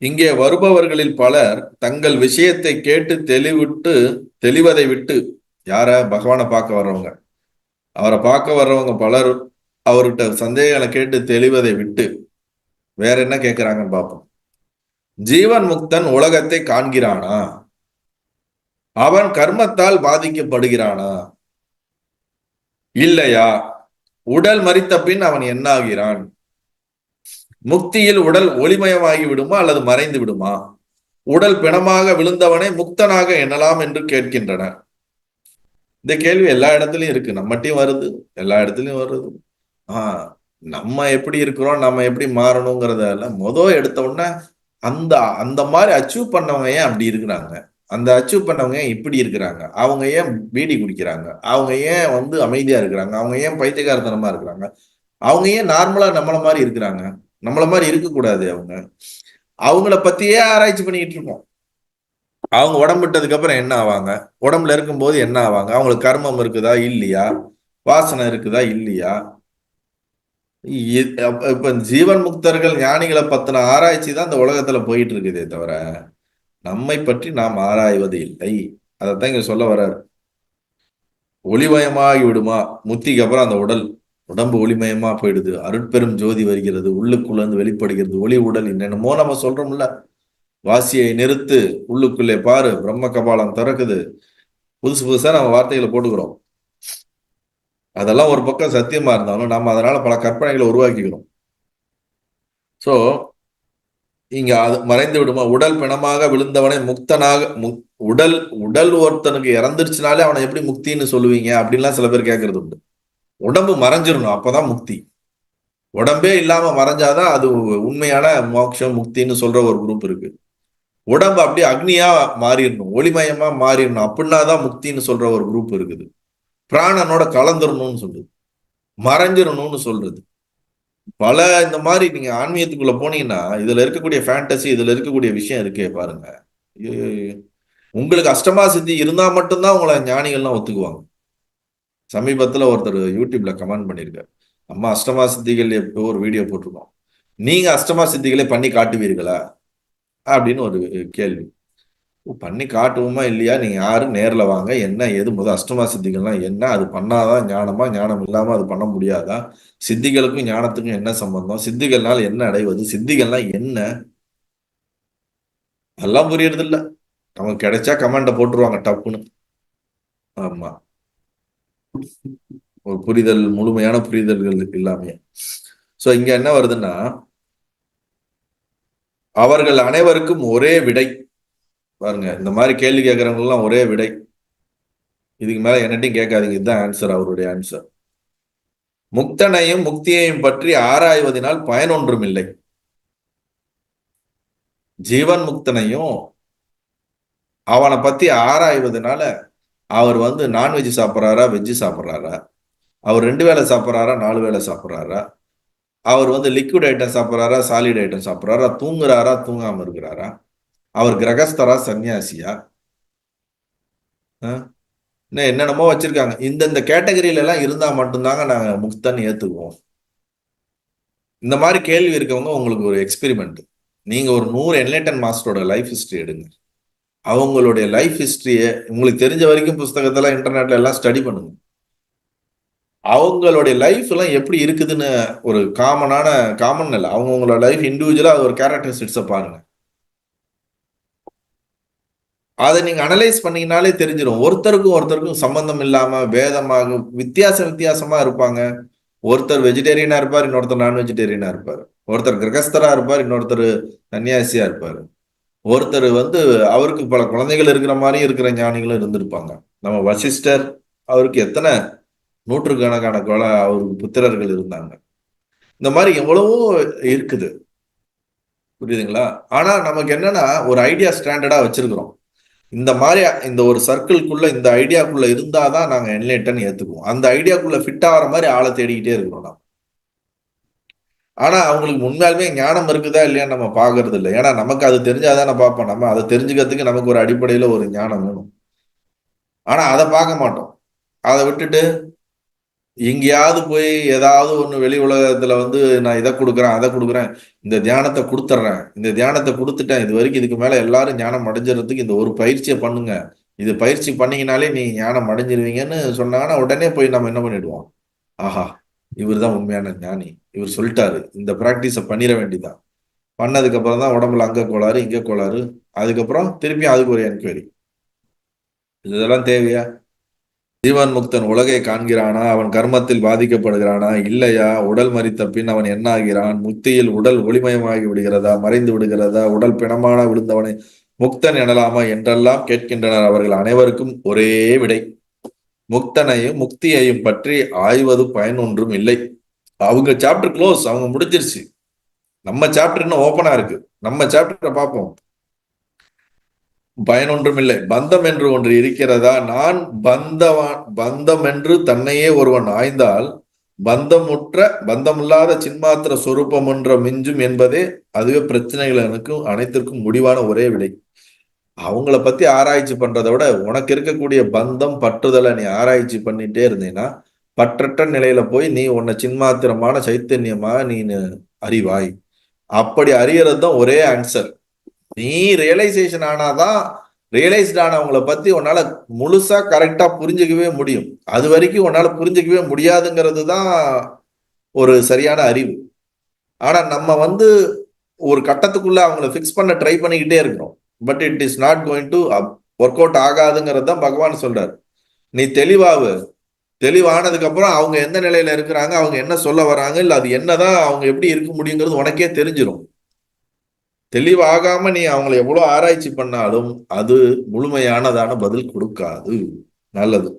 இங்கே வருபவர்களில் பலர் தங்கள் விஷயத்தை கேட்டு தெளிவதை விட்டு, யார பகவானை பார்க்க வர்றவங்க, அவரை பார்க்க வர்றவங்க பலர் அவர்கிட்ட சந்தேகங்களை கேட்டு தெளிவதை விட்டு வேற என்ன கேட்கிறாங்கன்னு பார்ப்போம். ஜீவன் முக்தன் உலகத்தை காண்கிறானா? அவன் கர்மத்தால் பாதிக்கப்படுகிறானா இல்லையா? உடல் மரித்த பின் அவன் என்ன ஆகிறான்? முக்தியில் உடல் ஒளிமயமாகி விடுமா அல்லது மறைந்து விடுமா? உடல் பிணமாக விழுந்தவனை முக்தனாக எண்ணலாம் என்று கேட்கின்றனர். இந்த கேள்வி எல்லா இடத்துலயும் இருக்கு, நம்மகிட்டயும் வருது, எல்லா இடத்துலயும் வருது. நம்ம எப்படி இருக்கிறோம், நம்ம எப்படி மாறணுங்கிறத எடுத்த உடனே அந்த அந்த மாதிரி அச்சீவ் பண்ணவங்க ஏன் அப்படி இருக்கிறாங்க, அந்த அச்சீவ் பண்ணவங்க ஏன் இப்படி இருக்கிறாங்க, அவங்க ஏன் பீடி குடிக்கிறாங்க, அவங்க ஏன் அமைதியா இருக்கிறாங்க, அவங்க ஏன் பைத்தியக்காரத்தனமா இருக்கிறாங்க, அவங்க ஏன் நார்மலா நம்மள மாதிரி இருக்கிறாங்க, நம்மள மாதிரி இருக்கக்கூடாது, அவங்கள பத்தியே ஆராய்ச்சி பண்ணிக்கிட்டு இருக்கோம். அவங்க உடம்புட்டதுக்கு அப்புறம் என்ன ஆவாங்க, உடம்புல இருக்கும்போது என்ன ஆவாங்க, அவங்களுக்கு கர்மம் இருக்குதா இல்லையா, வாசனை இருக்குதா இல்லையா? இப்ப ஜீவன் முக்தர்கள் ஞானிகளை பத்தின ஆராய்ச்சி தான் இந்த உலகத்துல போயிட்டு இருக்குதே தவிர நம்மை பற்றி நாம் ஆராய்வது இல்லை. அதைத்தான் இங்க சொல்ல வர்றாரு. ஒளிமயமாகி விடுமா, முத்திக்கு அப்புறம் அந்த உடம்பு ஒளிமயமா போயிடுது, அருட்பெரும் ஜோதி வருகிறது, உள்ளுக்குள்ள இருந்து வெளிப்படுகிறது, ஒளி உடல் என்னென்னமோ நம்ம சொல்றோம்ல. வாசியை நிறுத்து, உள்ளுக்குள்ளே பாரு, பிரம்ம கபாலம் திறக்குது, புதுசு புதுசா நம்ம வார்த்தைகளை போட்டுக்கிறோம். அதெல்லாம் ஒரு பக்கம் சத்தியமா இருந்தாலும் நம்ம அதனால பல கற்பனைகளை உருவாக்கிக்கிறோம். சோ இங்க அது மறைந்து விடுமா? உடல் பிணமாக விழுந்தவனை முக்தனாக, உடல் உடல் ஒருத்தனுக்கு இறந்துருச்சுனாலே அவனை எப்படி முக்தின்னு சொல்லுவீங்க அப்படின்லாம் சில பேர் கேட்கறது உண்டு. உடம்பு மறைஞ்சிடணும், அப்பதான் முக்தி. உடம்பே இல்லாம மறைஞ்சாதான் அது உண்மையான மோட்சம் முக்தின்னு சொல்ற ஒரு குரூப் இருக்கு. உடம்பு அப்படியே அக்னியா மாறிடணும், ஒளிமயமா மாறிடணும், அப்படின்னாதான் முக்தின்னு சொல்ற ஒரு குரூப் இருக்குது. பிராணனோட கலந்துடணும்னு சொல்றது, மறைஞ்சிடணும்னு சொல்றது. பல இந்த மாதிரி நீங்க ஆன்மீகத்துக்குள்ள போனீங்கன்னா இதுல இருக்கக்கூடிய ஃபேண்டசி, இதுல இருக்கக்கூடிய விஷயம் இருக்கே பாருங்க. உங்களுக்கு அஷ்டமா சித்தி இருந்தா மட்டும்தான் உங்களை ஞானிகள்லாம் ஒத்துக்குவாங்க. சமீபத்துல ஒருத்தர் யூடியூப்ல கமெண்ட் பண்ணிருக்காரு, அம்மா அஷ்டமா சித்திகள் எப்போ ஒரு வீடியோ போட்டிருக்கோம், நீங்க அஷ்டமா சித்திகளை பண்ணி காட்டுவீர்களா அப்படின்னு ஒரு கேள்வி. பண்ணி காட்டுவோமா இல்லையா, நீங்க யாரு நேர்ல வாங்க, என்ன ஏது முதல் அஷ்டமா சித்திகள்லாம் என்ன, அது பண்ணாதான் ஞானமா, ஞானம் இல்லாம அது பண்ண முடியாதா, சித்திகளுக்கும் ஞானத்துக்கும் என்ன சம்பந்தம், சித்திகள்னால என்ன அடைவது, சித்திகள்லாம் என்ன, அதெல்லாம் புரியறது இல்ல. நமக்கு கிடைச்சா கமெண்ட போட்டுருவாங்க டப்புன்னு. ஆமா, ஒரு புரிதல், முழுமையான புரிதல்கள் இல்லாம. சோ இங்க என்ன வருதுன்னா, அவர்கள் அனைவருக்கும் ஒரே விடை. பாருங்க, இந்த மாதிரி கேள்வி கேட்கறவங்க எல்லாம் ஒரே விடை, இதுக்கு மேல என்னட்டையும் கேட்காதீங்க, இதுதான் ஆன்சர், அவருடைய ஆன்சர். முக்தனையும் முக்தியையும் பற்றி ஆராய்வதனால் பயனொன்றும் இல்லை. ஜீவன் முக்தனையும் அவனை பத்தி ஆராய்வதனால அவர் நான்வெஜ் சாப்பிட்றாரா வெஜ்ஜு சாப்பிட்றாரா, அவர் 2 வேளை சாப்பிட்றாரா 4 வேளை சாப்பிட்றாரா, அவர் லிக்விட் ஐட்டம் சாப்பிட்றாரா சாலிட் ஐட்டம் சாப்பிட்றாரா, தூங்குறாரா தூங்காம இருக்கிறாரா, அவர் கிரகஸ்தரா சன்னியாசியா, என்னென்னமோ வச்சிருக்காங்க. இந்த கேட்டகரியில எல்லாம் இருந்தா மட்டும்தாங்க நாங்க முக்தன் ஏத்துக்குவோம். இந்த மாதிரி கேள்வி இருக்கவங்க உங்களுக்கு ஒரு எக்ஸ்பெரிமெண்ட், நீங்க ஒரு 100 என்லைட்டன் மாஸ்டரோட லைஃப் ஹிஸ்டரி எடுங்க, அவங்களுடைய லைஃப் ஹிஸ்டரியை உங்களுக்கு தெரிஞ்ச வரைக்கும் புஸ்தகத்துல இன்டர்நெட்ல எல்லாம் ஸ்டடி பண்ணுங்க. அவங்களுடைய லைஃப் எல்லாம் எப்படி இருக்குதுன்னு ஒரு காமன் இல்லை, அவங்களோட லைஃப் இண்டிவிஜுவலா ஒரு கேரக்டரிஸ்டிக்ஸை பாருங்க. அதை நீங்க அனலைஸ் பண்ணீங்கனாலே தெரிஞ்சிடும். ஒருத்தருக்கும் சம்பந்தம் இல்லாம வேதமாக வித்தியாசமா இருப்பாங்க. ஒருத்தர் வெஜிடேரியனா இருப்பார், இன்னொருத்தர் நான் வெஜிடேரியனா இருப்பார். ஒருத்தர் கிரகஸ்தரா இருப்பார், இன்னொருத்தர் சன்னியாசியா இருப்பாரு. ஒருத்தர் அவருக்கு பல குழந்தைகள் இருக்கிற மாதிரி இருக்கிற ஞானிகளும் இருந்திருப்பாங்க. நம்ம வசிஷ்டர், அவருக்கு எத்தனை நூற்றுக்கணக்கான அவருக்கு புத்திரர்கள் இருந்தாங்க. இந்த மாதிரி எவ்வளவோ இருக்குது, புரியுதுங்களா? ஆனா நமக்கு என்னன்னா ஒரு ஐடியா ஸ்டாண்டர்டா வச்சிருக்கிறோம். இந்த மாதிரி இந்த ஒரு சர்க்கிள்குள்ள இந்த ஐடியாக்குள்ள இருந்தாதான் நாங்க என்லைட்டன் ஏத்துக்குவோம். அந்த ஐடியாக்குள்ள ஃபிட் ஆகிற மாதிரி ஆளை தேடிக்கிட்டே இருக்கிறோம் நாம். ஆனா அவங்களுக்கு உண்மையாலுமே ஞானம் இருக்குதா இல்லையா நம்ம பாக்குறது இல்லை. ஏன்னா நமக்கு அது தெரிஞ்சாதானே பார்ப்போம். நம்ம அதை தெரிஞ்சுக்கிறதுக்கு நமக்கு ஒரு அடிப்படையில ஒரு ஞானம் வேணும். ஆனா அதை பார்க்க மாட்டோம். அதை விட்டுட்டு எங்கேயாவது போய் ஏதாவது ஒண்ணு வெளி உலகத்துல வந்து நான் இதை கொடுக்குறேன் அதை கொடுக்குறேன், இந்த தியானத்தை கொடுத்துட்றேன், இந்த தியானத்தை கொடுத்துட்டேன், இது வரைக்கும் இதுக்கு மேல எல்லாரும் ஞானம் அடைஞ்சிடறதுக்கு இந்த ஒரு பயிற்சியை பண்ணுங்க, இது பயிற்சி பண்ணீங்கனாலே நீ ஞானம் அடைஞ்சிருவீங்கன்னு சொன்னாங்கன்னா உடனே போய் நம்ம என்ன பண்ணிடுவோம், ஆஹா இவர் தான் உண்மையான ஞானி, இவர் சொல்லிட்டாரு, இந்த பிராக்டிஸை பண்ணிட வேண்டியதான். பண்ணதுக்கு அப்புறம் தான் உடம்புல அங்க கோளாறு இங்க கோளாறு, அதுக்கப்புறம் திருப்பியும் அதுக்கு ஒரு என்கொயரி. இதெல்லாம் தேவையா? ஜீவன் முக்தன் உலகை காண்கிறானா, அவன் கர்மத்தில் பாதிக்கப்படுகிறானா இல்லையா, உடல் மரித்த பின் அவன் என்ன ஆகிறான், முக்தியில் உடல் ஒளிமயமாகி விடுகிறதா, மறைந்து விடுகிறதா, உடல் பிணமான விழுந்தவனை முக்தன் எனலாமா என்றெல்லாம் கேட்கின்றனர். அவர்கள் அனைவருக்கும் ஒரே விடை, முக்தனையும் முக்தியையும் பற்றி ஆய்வது பயனொன்றும் இல்லை. அவங்க சாப்டர் க்ளோஸ், அவங்க முடிஞ்சிருச்சு. நம்ம சாப்டர் இன்னும் ஓப்பனா இருக்கு. நம்ம சாப்டரை பார்ப்போம். பயனொன்றும் இல்லை. பந்தம் என்று ஒன்று இருக்கிறதா, நான் பந்தம் என்று தன்னையே ஒருவன் ஆய்ந்தால் பந்தமுற்ற பந்தமில்லாத சின்மாத்திர சொரூபம் என்ற மிஞ்சும் என்பதே அதுவே பிரச்சனைகளுக்கும் அனைத்திற்கும் முடிவான ஒரே விடை. அவங்கள பத்தி ஆராய்ச்சி பண்றதை விட உனக்கு இருக்கக்கூடிய பந்தம் பற்றுதலை நீ ஆராய்ச்சி பண்ணிட்டே இருந்தீங்கன்னா பற்றற்ற நிலையில போய் நீ உன்னை சின்மாத்திரமான சைத்தன்யமா நீ அறிவாய். அப்படி அறியறது தான் ஒரே ஆன்சர். நீ ரியலைசேஷன் ஆனாதான் ரியலைஸ்ட் ஆனவங்களை பத்தி உன்னால முழுசா கரெக்டா புரிஞ்சுக்கவே முடியும். அது வரைக்கும் உன்னால புரிஞ்சுக்கவே முடியாதுங்கிறது தான் ஒரு சரியான அறிவு. ஆனா நம்ம வந்து ஒரு கட்டத்துக்குள்ள அவங்கள ஃபிக்ஸ் பண்ண ட்ரை பண்ணிக்கிட்டே இருக்கிறோம். But it is not going to work out ஆகாதுங்கிறது தான் பகவான் சொல்றாரு. நீ தெளிவானதுக்கு அப்புறம் அவங்க எந்த நிலையில இருக்கிறாங்க, அவங்க என்ன சொல்ல வராங்க, இல்ல அது என்னதான் அவங்க எப்படி இருக்க முடியுங்கிறது உனக்கே தெரிஞ்சிடும். தெளிவாகாம நீ அவங்களை எவ்வளவு ஆராய்ச்சி பண்ணாலும் அது முழுமையானதான பதில் கொடுக்காது. நல்லது.